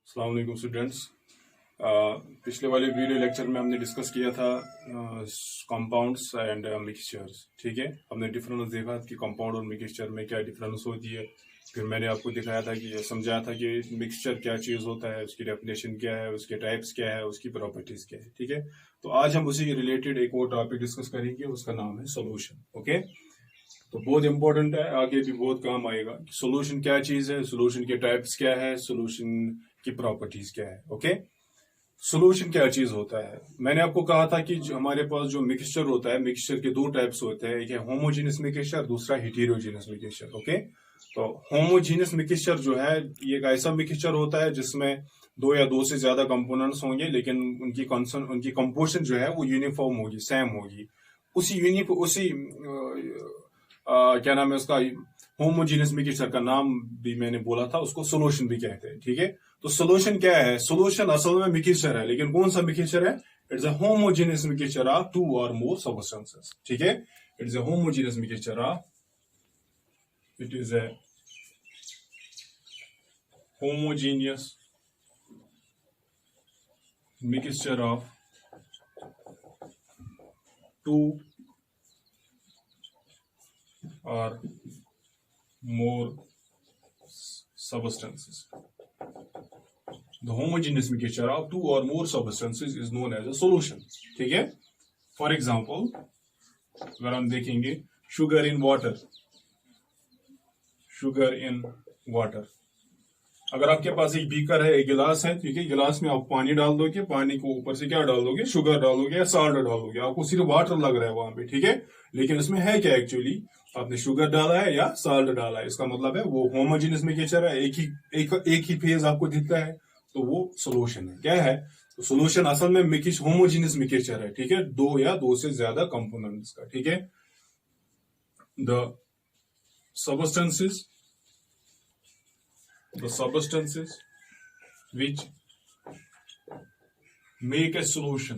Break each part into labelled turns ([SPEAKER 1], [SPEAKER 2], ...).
[SPEAKER 1] अस्सलाम वालेकुम स्टूडेंट्स। पिछले वाले वीडियो लेक्चर में हमने डिस्कस किया था कंपाउंड्स एंड मिक्सचर्स। ठीक है, हमने डिफरेंस देखा कि कंपाउंड और मिक्सचर में क्या डिफरेंस होती है। फिर मैंने आपको दिखाया था कि समझाया था कि मिक्सचर क्या चीज़ होता है, उसकी डेफिनेशन क्या है, उसके टाइप्स क्या है, उसकी प्रॉपर्टीज क्या है। ठीक है, तो आज हम उसी रिलेटेड एक और टॉपिक डिस्कस करेंगे, उसका नाम है सोल्यूशन। ओके, तो बहुत इंपॉर्टेंट है, आगे भी बहुत काम आएगा। सोल्यूशन क्या चीज है, सोल्यूशन के टाइप्स क्या है, सोल्यूशन की प्रॉपर्टीज क्या है। ओके, सोल्यूशन क्या चीज होता है। मैंने आपको कहा था कि हमारे पास जो मिक्सचर होता है, मिक्सचर के दो टाइप्स होते हैं, एक है होमोजीनियस मिक्सचर, दूसरा हेटेरोजीनियस मिक्सचर। ओके, तो होमोजीनियस मिक्सचर जो है ये एक ऐसा मिक्सचर होता है जिसमें दो या दो से ज्यादा कंपोनेंट्स होंगे, लेकिन उनकी कंपोजिशन जो है वो यूनिफॉर्म होगी, सेम होगी। उसी क्या नाम है उसका, होमोजीनियस मिक्सचर का नाम भी मैंने बोला था, उसको सोल्यूशन भी कहते हैं। ठीक है, तो सोल्यूशन क्या है। सोल्यूशन असल में मिक्सचर है, लेकिन कौन सा मिक्सचर है। It's a homogeneous mixture of two or more substances. ठीक है, it's a homogeneous mixture of, it is a homogeneous mixture of two or more substances. The homogeneous mixture of two or more substances is known as a solution. ठीक है, for example अगर हम देखेंगे sugar in water, sugar in water. अगर आपके पास एक beaker है, एक गिलास है, ठीक है, गिलास में आप पानी डाल दोगे, पानी को ऊपर से क्या डाल दोगे, शुगर डालोगे या साल्ट डालोगे, आपको सिर्फ वाटर लग रहा है वहां पे। ठीक है, लेकिन इसमें है क्या एक्चुअली, आपने शुगर डाला है या साल्ट डाला है, इसका मतलब है वो होमोजेनियस मिक्सचर है, एक ही फेज आपको दिखता है, तो वो सोल्यूशन है। क्या है, तो सोल्यूशन असल में होमोजेनियस मिक्सचर है। ठीक है, दो या दो से ज्यादा कंपोनेंट्स का। ठीक है, the substances which make a solution,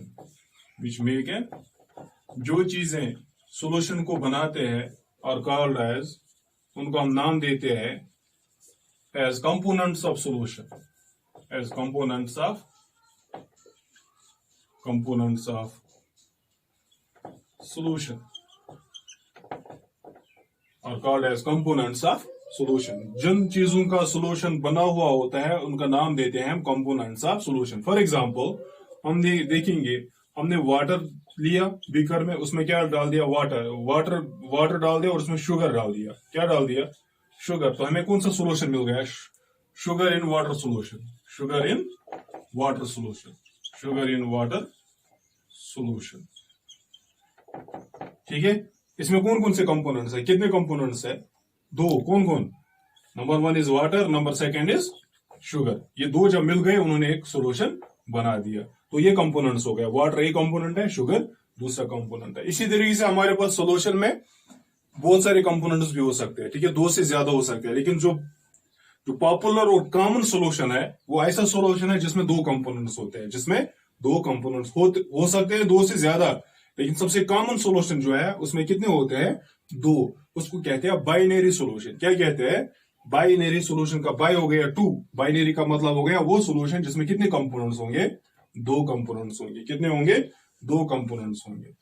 [SPEAKER 1] जो चीजें सोल्यूशन को बनाते हैं और कॉल्ड एज, उनको हम नाम देते हैं as components of solution, as components of solution और called as components of solution. जिन चीजों का सोल्यूशन बना हुआ होता है उनका नाम देते हैं हम components of solution. For example हम देखेंगे, हमने वाटर लिया बीकर में, उसमें क्या डाल दिया, वाटर डाल दिया और उसमें शुगर डाल दिया। क्या डाल दिया, शुगर। तो हमें कौन सा सोल्यूशन मिल गया, sugar in water solution, sugar in water solution, sugar in water solution. ठीक है, इसमें कौन कौन से कंपोनेंट्स है, कितने कंपोनेंट्स है, दो। कौन कौन, number one is water, number second is sugar. ये दो जब मिल गए उन्होंने एक सॉल्यूशन बना दिया, तो ये कंपोनेंट्स हो गया। वाटर एक कंपोनेंट है, शुगर दूसरा कंपोनेंट है। इसी तरीके से हमारे पास सॉल्यूशन में बहुत सारे कंपोनेंट्स भी हो सकते हैं। ठीक है, दो से ज्यादा हो सकते हैं, लेकिन जो पॉपुलर और कॉमन सॉल्यूशन है वो ऐसा सॉल्यूशन है जिसमें दो कंपोनेंट्स होते हैं, जिसमें दो कंपोनेंट्स हो सकते हैं, दो से ज्यादा, लेकिन सबसे कॉमन सॉल्यूशन जो है उसमें कितने होते हैं, दो। उसको कहते हैं बाइनरी सॉल्यूशन। क्या कहते हैं, बाइनरी सॉल्यूशन का बाई हो गया टू, बाइनरी का मतलब हो गया वो सॉल्यूशन जिसमें कितने कंपोनेंट्स होंगे, दो कंपोनेंट्स होंगे। कितने होंगे, दो कंपोनेंट्स होंगे।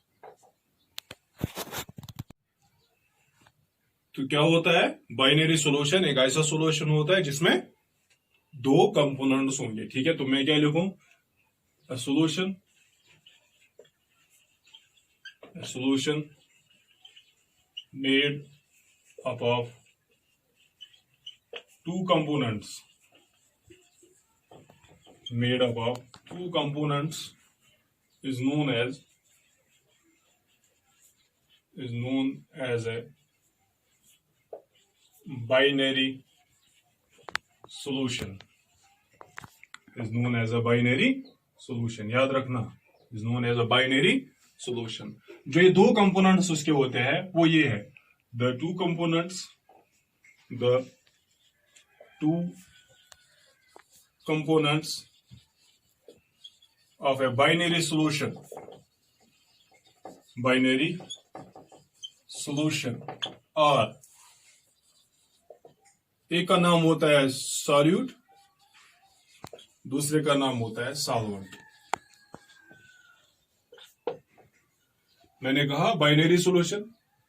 [SPEAKER 1] तो क्या होता है, बाइनरी सॉल्यूशन एक ऐसा सॉल्यूशन होता है जिसमें दो कंपोनेंट्स होंगे। ठीक है, तो मैं क्या लिखूं, a solution made up of two components, is known as a binary solution, याद रखना, is known as a binary solution। जो ये दो कंपोनेंट्स उसके होते हैं वो ये है, the two components of a binary solution और एक का नाम होता है सॉल्यूट, दूसरे का नाम होता है सॉल्वेंट। मैंने कहा बाइनरी सॉल्यूशन,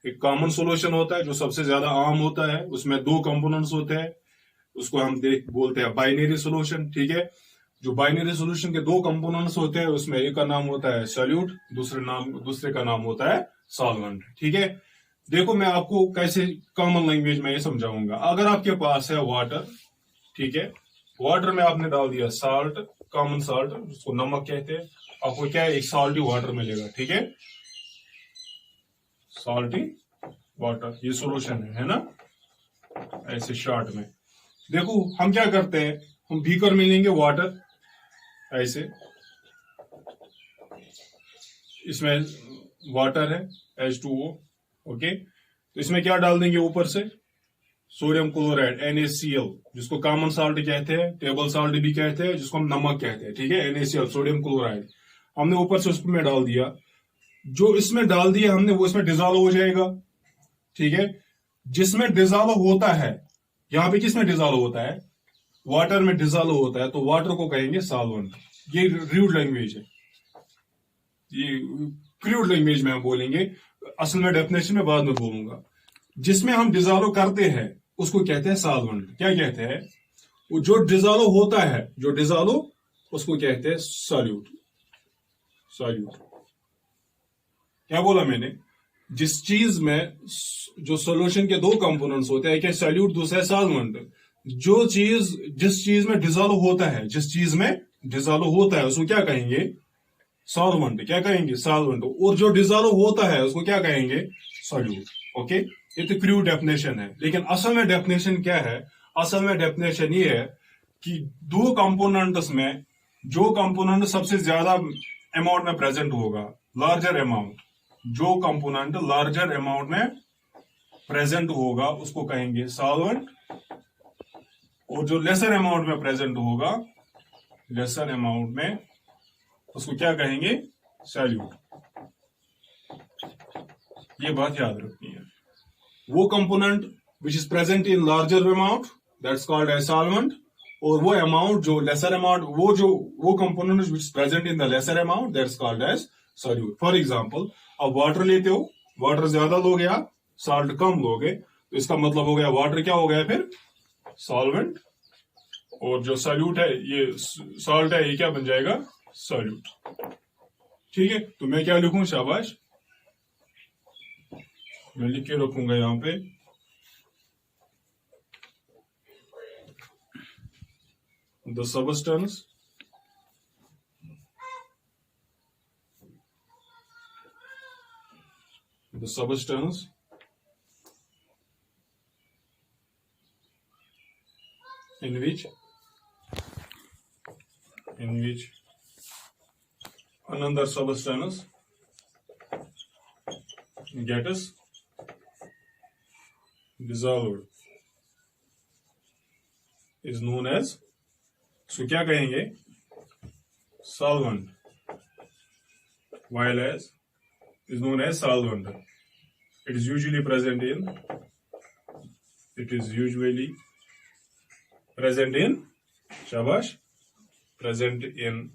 [SPEAKER 1] एक कॉमन सॉल्यूशन होता है जो सबसे ज्यादा आम होता है, उसमें दो कंपोनेंट्स होते हैं, उसको हम बोलते हैं बाइनरी सॉल्यूशन। ठीक है, जो बाइनरी सॉल्यूशन के दो कंपोनेंट्स होते हैं उसमें एक का नाम होता है सॉल्यूट, दूसरे का नाम होता है सॉल्वेंट। ठीक है, देखो मैं आपको कैसे कॉमन लैंग्वेज में ये समझाऊंगा। अगर आपके पास है वाटर, ठीक है, वाटर में आपने डाल दिया साल्ट, कॉमन साल्ट, उसको नमक कहते हैं, आपको क्या है, एक साल्टी वाटर मिलेगा। ठीक है, साल्टी वाटर, ये सॉल्यूशन है ना, ऐसे शॉर्ट में। देखो हम क्या करते हैं, हम बीकर में लेंगे वाटर ऐसे, इसमें वाटर है H2O, ओके, तो इसमें क्या डाल देंगे ऊपर से, सोडियम क्लोराइड NaCl, जिसको कॉमन साल्ट कहते हैं, टेबल साल्ट भी कहते हैं, जिसको हम नमक कहते हैं। ठीक है, NaCl सोडियम क्लोराइड हमने ऊपर से उसमें डाल दिया। जो इसमें डाल दिया हमने वो इसमें डिजॉल्व हो जाएगा। ठीक है, जिसमें डिजॉल्व होता है, यहां पे किसमें डिजॉल्व होता है, वाटर में डिजॉल्व होता है, तो वाटर को कहेंगे सॉल्वेंट। ये रूड लैंग्वेज है, ये क्रूड लैंग्वेज में हम बोलेंगे, असल में डेफिनेशन में बाद में बोलूंगा। जिसमें हम डिजॉल्व करते हैं उसको कहते हैं सॉल्वेंट। क्या कहते हैं, वो जो डिजॉल्व होता है, जो डिजॉल्व, उसको कहते हैं सॉल्यूट। सॉल्यूट क्या बोला मैंने, जिस चीज में जो सॉल्यूशन के दो कंपोनेंट्स होते हैं, एक है सॉल्यूट, दूसरा है सॉल्वेंट। जो चीज, जिस चीज में डिजॉल्व होता है, जिस चीज में डिजॉल्व होता है उसको क्या कहेंगे, सॉल्वेंट। क्या कहेंगे, सॉल्वेंट। और जो डिजॉल्व होता है उसको क्या कहेंगे, सॉल्यूट। ओके, ये तो क्रूड डेफिनेशन है, लेकिन असल में डेफिनेशन क्या है, असल में डेफिनेशन ये है कि दो कंपोनेंट्स में जो कंपोनेंट सबसे ज्यादा अमाउंट में प्रेजेंट होगा, लार्जर अमाउंट, जो कंपोनेंट लार्जर अमाउंट में प्रेजेंट होगा उसको कहेंगे सॉल्वेंट, और जो लेसर अमाउंट में प्रेजेंट होगा, लेसर अमाउंट में, उसको क्या कहेंगे, सॉल्यूट। ये बात याद रखनी है। वो component which is present in larger amount, that's called as solvent, और वो अमाउंट जो लेसर अमाउंट, वो component which is present in the lesser amount, that's called as solute. For example, अब वाटर लेते हो, वाटर ज्यादा लोगे आप, साल्ट कम लोगे, तो इसका मतलब हो गया वाटर क्या हो गया फिर, सॉल्वेंट, और जो सॉल्यूट है, ये सॉल्ट है, ये क्या बन जाएगा, सॉल्यूट। ठीक है, तो मैं क्या लिखूं, शाबाश, मैं लिख के रखूंगा यहां पे, the substance in which another substance gets dissolved is known as, so क्या कहेंगे, solvent, while as is known as solvent. It is usually present in shabash, present in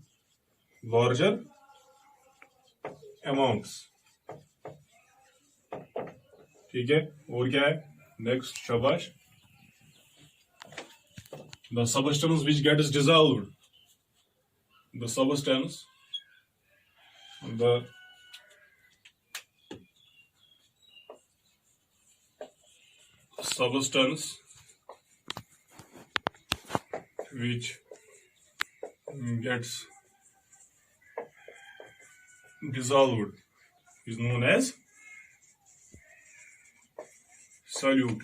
[SPEAKER 1] larger amounts. ठीक है, और क्या है नेक्स्ट, शाबाश, the substance which gets dissolved, the substance which gets dissolved is known as solute,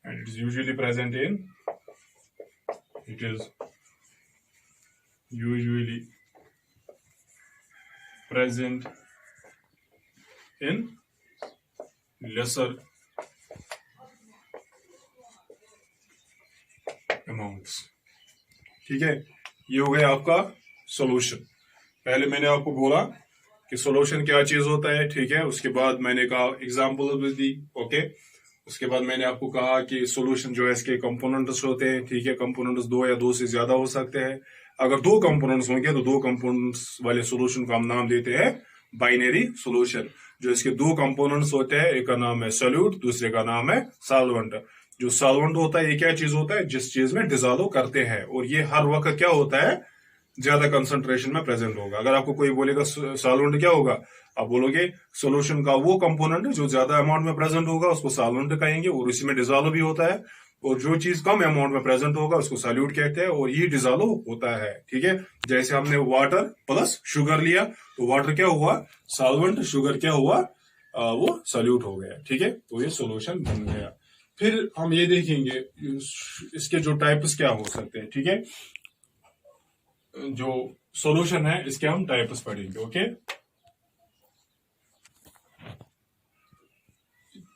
[SPEAKER 1] and it is usually present in lesser amounts. ठीक है, ये हो गया आपका सॉल्यूशन। पहले मैंने आपको बोला कि सॉल्यूशन क्या चीज होता है, ठीक है, उसके बाद मैंने कहा एग्जांपल भी दी, ओके, उसके बाद मैंने आपको कहा कि सॉल्यूशन जो है इसके कंपोनेंट्स होते हैं, ठीक है। कंपोनेंट्स दो या दो से ज्यादा हो सकते हैं। अगर दो कंपोनेंट्स होंगे तो दो कंपोनेंट्स वाले सॉल्यूशन को हम नाम देते हैं बाइनरी सॉल्यूशन। जो इसके दो कंपोनेंट्स होते हैं, एक का नाम है सॉल्यूट, दूसरे का नाम है सॉल्वेंट। जो सॉल्वेंट होता है ये क्या चीज होता है, जिस चीज में डिसॉल्व करते हैं, और ये हर वक्त क्या होता है, ज्यादा कंसंट्रेशन में प्रेजेंट होगा। अगर आपको कोई बोलेगा सॉल्वेंट क्या होगा, आप बोलोगे सॉल्यूशन का वो कंपोनेंट जो ज्यादा अमाउंट में प्रेजेंट होगा उसको सॉल्वेंट कहेंगे, और इसी में डिसॉल्व भी होता है। और जो चीज कम अमाउंट में प्रेजेंट होगा उसको सॉल्यूट कहते हैं, और ये डिसॉल्व होता है, ठीक है। जैसे हमने वाटर प्लस शुगर लिया तो वाटर क्या हुआ, सॉल्वेंट, शुगर क्या हुआ, वो सॉल्यूट हो गया, ठीक है। तो ये सॉल्यूशन बन गया। फिर हम ये देखेंगे इसके जो टाइप्स क्या हो सकते हैं, ठीक है। जो सॉल्यूशन है इसके हम टाइप्स पढ़ेंगे, ओके।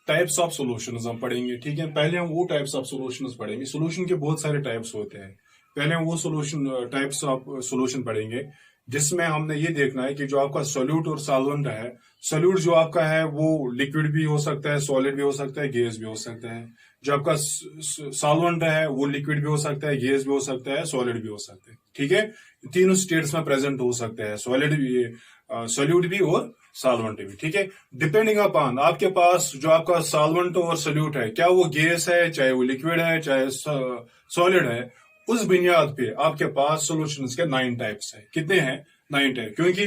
[SPEAKER 1] टाइप्स ऑफ सॉल्यूशंस हम पढ़ेंगे, ठीक है। पहले हम वो टाइप्स ऑफ सॉल्यूशंस पढ़ेंगे। सॉल्यूशन के बहुत सारे टाइप्स होते हैं। पहले हम वो सॉल्यूशन टाइप्स ऑफ सॉल्यूशन पढ़ेंगे जिसमें हमने ये देखना है कि जो आपका सॉल्यूट और सॉल्वेंट है, सॉल्यूट जो आपका है वो लिक्विड भी हो सकता है, सॉलिड भी हो सकता है, गैस भी हो सकता है। जो आपका सॉल्वेंट है वो लिक्विड भी हो सकता है, गैस भी हो सकता है, सॉलिड भी हो सकता है, ठीक है। तीनों स्टेट्स में प्रेजेंट हो सकते हैं, सॉलिड भी, सॉल्यूट भी और सॉल्वेंट भी, ठीक है। डिपेंडिंग अपॉन आपके पास जो आपका सॉल्वेंट और सॉल्यूट है, क्या वो गैस है, चाहे वो लिक्विड है, चाहे सॉलिड है, उस बुनियाद पे आपके पास सॉल्यूशंस के 9 टाइप्स है। कितने हैं, 9 टाइप। क्योंकि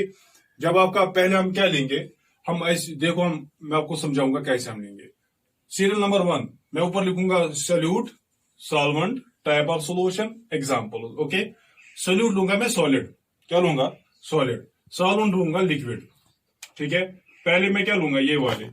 [SPEAKER 1] जब आपका पहले हम क्या लेंगे, हम ऐसे देखो, मैं आपको समझाऊंगा कैसे हम लेंगे। सीरियल नंबर 1 मैं ऊपर लिखूंगा solute, solvent, type of solution, example, okay. Solute लूंगा मैं सॉलिड, क्या लूंगा, सॉलिड। सॉल्वेंट लूंगा लिक्विड, ठीक है। पहले मैं क्या लूंगा, ये वाले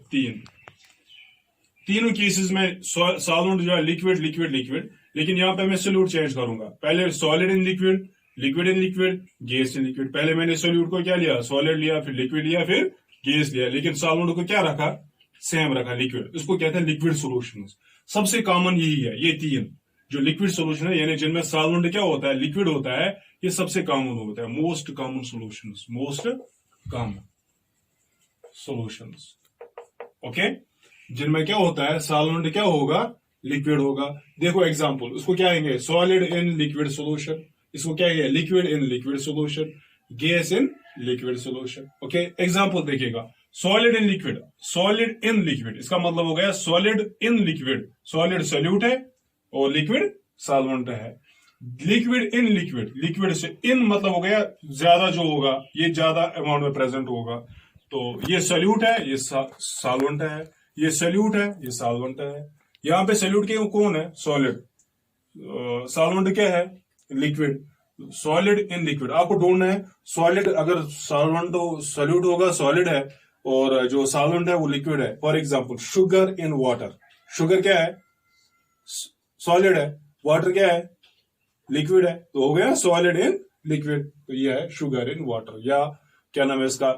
[SPEAKER 1] तीनों केसेस में सॉल्वेंट जो है लिक्विड लिक्विड लिक्विड, लेकिन यहाँ पे मैं सॉल्यूट चेंज करूंगा। पहले solid in liquid, liquid in liquid, gas in liquid. पहले मैंने सॉल्यूट को क्या लिया, सॉलिड लिया, फिर लिक्विड लिया, फिर गैस लिया, लेकिन सॉल्वेंट को क्या रखा, सेम रखा, लिक्विड। इसको कहते हैं लिक्विड सॉल्यूशन। सबसे कॉमन यही है, ये 3 जो लिक्विड सॉल्यूशन है, यानी जिनमें सॉल्वेंट क्या होता है, लिक्विड होता है, ये सबसे कॉमन होता है। Most common solution, most common solutions, okay. जिनमें क्या होता है, सॉल्वेंट क्या होगा, लिक्विड होगा। देखो एग्जांपल, उसको क्या आएंगे, सॉलिड इन लिक्विड सॉल्यूशन, इसको क्या है, liquid in liquid solution, gas in liquid solution, okay. Example देखिएगा, solid in liquid, solid in liquid, इसका मतलब हो गया solid in liquid, solid solute है और लिक्विड सॉल्वेंट है। लिक्विड इन लिक्विड, लिक्विड से इन मतलब हो गया ज्यादा जो होगा, ये ज्यादा अमाउंट में प्रेजेंट होगा। तो ये सॉल्यूट है, ये सॉल्वेंट है, ये सॉल्यूट है, ये सॉल्वेंट है। यहाँ पे सॉल्यूट के कौन है, सॉलिड, सॉल्वेंट क्या है, लिक्विड। सॉलिड इन लिक्विड आपको ढूंढना है। सॉलिड अगर सॉल्वेंट सॉल्यूट होगा, सॉलिड है, और जो सॉल्वेंट है वो लिक्विड है। For example sugar in water, sugar क्या है, सॉलिड है, वाटर क्या है, लिक्विड है, तो हो गया सॉलिड इन लिक्विड। तो ये है शुगर इन वाटर, या क्या नाम है इसका,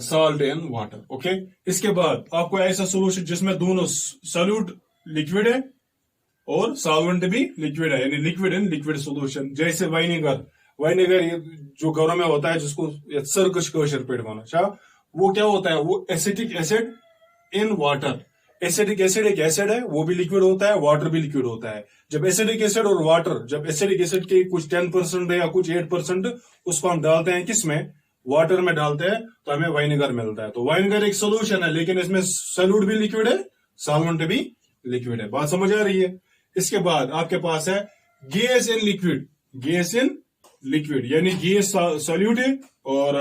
[SPEAKER 1] सॉल्ट इन वाटर, ओके। इसके बाद आपको ऐसा सोल्यूशन जिसमें दोनों सॉल्यूट लिक्विड है और सॉल्वेंट भी लिक्विड है, यानी लिक्विड इन लिक्विड सॉल्यूशन। जैसे वाइनेगर, वाइनेगर ये जो घरों में होता है, जिसको सरकश कोशर पेट बना, अच्छा, वो क्या होता है, वो acetic acid in water. Acidic acid एक एसिड है, वो भी लिक्विड होता है, वाटर भी लिक्विड होता है। जब एसिडिक एसिड और वाटर, जब एसिडिक एसिड के कुछ 10% है या कुछ 8%, उसको हम डालते हैं किसमें, वाटर में डालते हैं, तो हमें वाइनेगर मिलता है। तो वाइनेगर एक सोल्यूशन है, लेकिन इसमें सॉल्यूट भी लिक्विड है, सॉल्वेंट भी लिक्विड है। बात समझ आ रही है। इसके बाद आपके पास है gas in liquid, gas in liquid, यानी गैस सॉल्यूट है और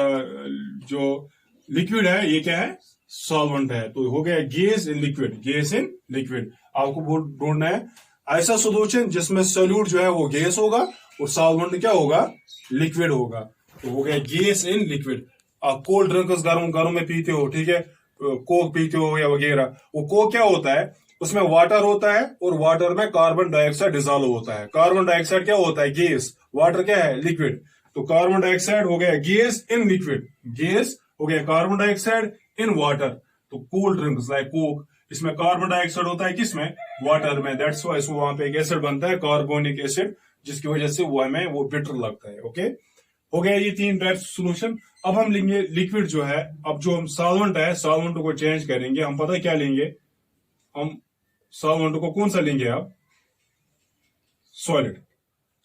[SPEAKER 1] जो लिक्विड है ये क्या है, सॉल्वेंट है। तो हो गया gas in liquid, gas in liquid. आपको ढूंढना है ऐसा सोल्यूशन जिसमें सॉल्यूट जो है वो गैस होगा और सॉल्वेंट क्या होगा, लिक्विड होगा। तो हो गया गैस इन लिक्विड। आप कोल्ड ड्रिंक्स घरों में पीते हो, ठीक है, कोक पीते हो या वगैरह, वो कोक क्या होता है, उसमें वाटर होता है और वाटर में कार्बन डाइऑक्साइड डिसॉल्व होता है। कार्बन डाइऑक्साइड क्या होता है, गैस, वाटर क्या है, लिक्विड। तो कार्बन डाइऑक्साइड हो गया गैस इन लिक्विड, गैस हो गया कार्बन डाइऑक्साइड इन वाटर। तो कोल्ड ड्रिंक्स लाइक कोक, इसमें कार्बन डाइऑक्साइड होता है किसमें, वाटर में, दैट्स व्हाई वहां पे एक एसिड बनता है कार्बोनिक एसिड, जिसकी वजह से वो हमें वो बिटर लगता है, ओके। हो गया ये 3 टाइप सोल्यूशन। अब हम लेंगे लिक्विड जो है, अब जो हम सॉल्वेंट है, सॉल्वेंट को चेंज करेंगे, हम पता क्या लेंगे, हम सॉल्वेंट को कौन सा लेंगे आप? Solid.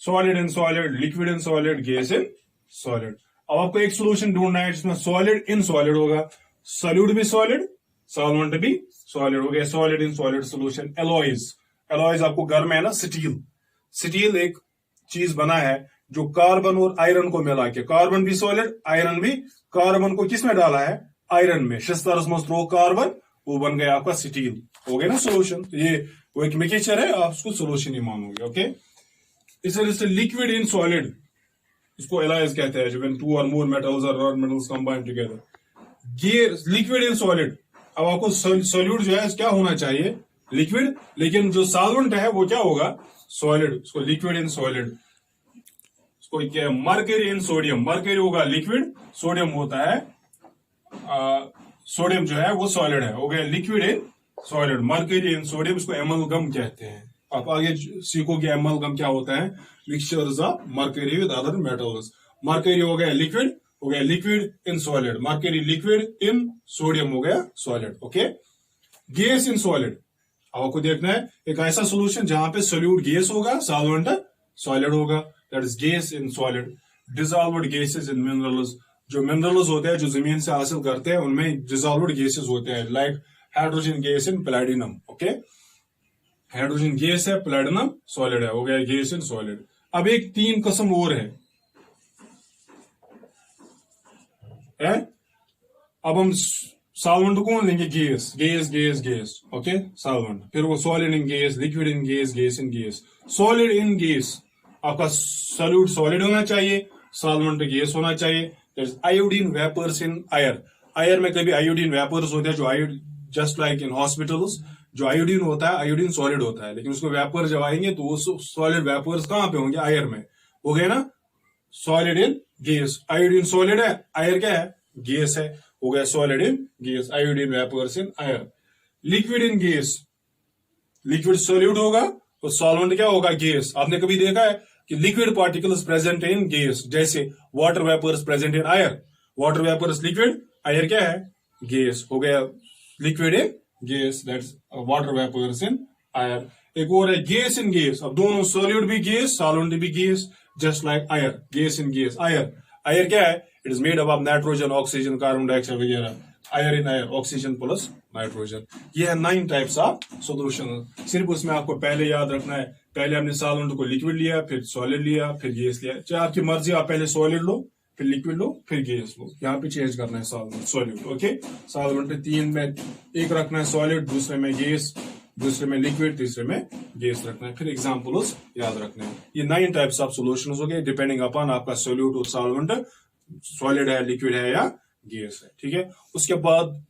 [SPEAKER 1] Solid in solid, liquid in solid, gas in solid. अब आपको एक सोल्यूशन ढूंढना है जिसमें सॉलिड इन सॉलिड होगा, सॉल्यूट भी सॉलिड, सॉल्वेंट भी सॉलिड हो गया। Solid in solid solution. Alloys, alloys आपको घर में है ना, स्टील। स्टील एक चीज बना है जो कार्बन और आयरन को मिला के, कार्बन भी सॉलिड, आयरन भी, कार्बन को किसमें डाला है? आयरन में। शिस्तारस में थ्रो कार्बन, वो बन गया आपका स्टील। हो गया ना सोल्यूशन। ये वो एक मिक्सचर है, आप उसको सोल्यूशन ही मानोगे। ओके, इसे लिक्विड इन सॉलिड, इसको एलॉयज कहते हैं, जो when to or more metals और non metals combine together. Liquid in solid. अब आपको सॉल्यूट जो है क्या होना चाहिए? लिक्विड, लेकिन जो सॉल्वेंट है वो क्या होगा? सॉलिड। उसको लिक्विड इन सॉलिड। उसको क्या है? मर्करी इन सोडियम। मर्करी होगा लिक्विड, सोडियम होता है, सोडियम जो है वो सॉलिड है। हो गया liquid in solid, mercury in sodium. इसको एमलगम कहते हैं। आप आगे सीखोगे एमलगम क्या होता है। Mixtures of mercury with other metals. Mercury हो गया लिक्विड, हो गया liquid in solid. Mercury liquid in sodium हो गया solid. Okay, gas in solid. अब आपको देखना है एक ऐसा सोल्यूशन जहां पे सोल्यूट गैस होगा, सॉल्वेंट सॉलिड होगा, that is gas in solid. Dissolved gases in minerals. जो मिनरल्स होते हैं जो जमीन से हासिल करते हैं उनमें डिसॉल्व्ड गैसेस होते हैं, like hydrogen gas in platinum. Okay, hydrogen gas है, प्लैटिनम सॉलिड है, हो गया गैस इन सॉलिड। अब एक तीन किस्म और है। अब हम सॉल्वेंट कौन लेंगे? Gas, gas, gas, gas. Okay, solvent. फिर वो solid in gas, liquid in gas, gas in gas. Solid in gas, आपका सॉल्यूट सॉलिड होना चाहिए, सॉल्वेंट गैस होना चाहिए। आयोडीन वेपर्स इन आयर। आयर में कभी आयोडीन वेपर्स होते हैं, जो जस्ट लाइक इन हॉस्पिटल्स जो आयोडीन होता है, आयोडीन सॉलिड होता है, लेकिन उसको वेपर जब आएंगे तो वो सॉलिड वेपर्स कहां पे होंगे? आयर में। हो गया ना, solid in gas. Iodine solid है, आयर क्या है? गैस है। हो गया solid in gas, iodine vapours in air. Liquid in gas, liquid solute होगा तो सॉल्वेंट क्या होगा? गैस। आपने कभी देखा है कि liquid particles present in gas, जैसे water vapours present in air. Water vapours liquid, air क्या है? गैस। हो गया liquid in gas, that's water vapours in air. एक और है गैस इन गैस। अब दोनों सॉल्यूट भी गैस, सॉल्वेंट भी gas, just like air. Gas in gas, air. Air क्या है? It is made up of nitrogen, oxygen, carbon dioxide वगैरह। Air in air, oxygen plus nitrogen. ये है 9 टाइप्स ऑफ सोल्यूशन। सिर्फ उसमें आपको पहले याद रखना है, पहले हमने सॉल्वेंट को लिक्विड लिया, फिर सॉलिड लिया, फिर गैस लिया। चाहे आपकी मर्जी, आप पहले सॉलिड लो, फिर लिक्विड लो, फिर गैस लो। यहाँ पे चेंज करना है सॉल्वेंट सॉल्यूट। ओके, सॉल्वेंट 3 में, एक रखना है सॉलिड, दूसरे में गैस, दूसरे में लिक्विड, तीसरे में गैस रखना है। फिर एग्जाम्पल्स याद रखने हैं। ये 9 टाइप्स ऑफ सोल्यूशन हो गए, डिपेंडिंग अपॉन आपका सॉल्यूट और सॉल्वेंट सॉलिड है, लिक्विड है या गैस है। ठीक है, उसके बाद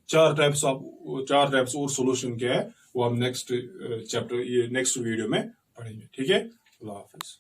[SPEAKER 1] 4 टाइप्स और सोल्यूशन क्या है वो हम नेक्स्ट चैप्टर, ये नेक्स्ट वीडियो में पढ़ेंगे। ठीक है, अल्लाह हाफिज।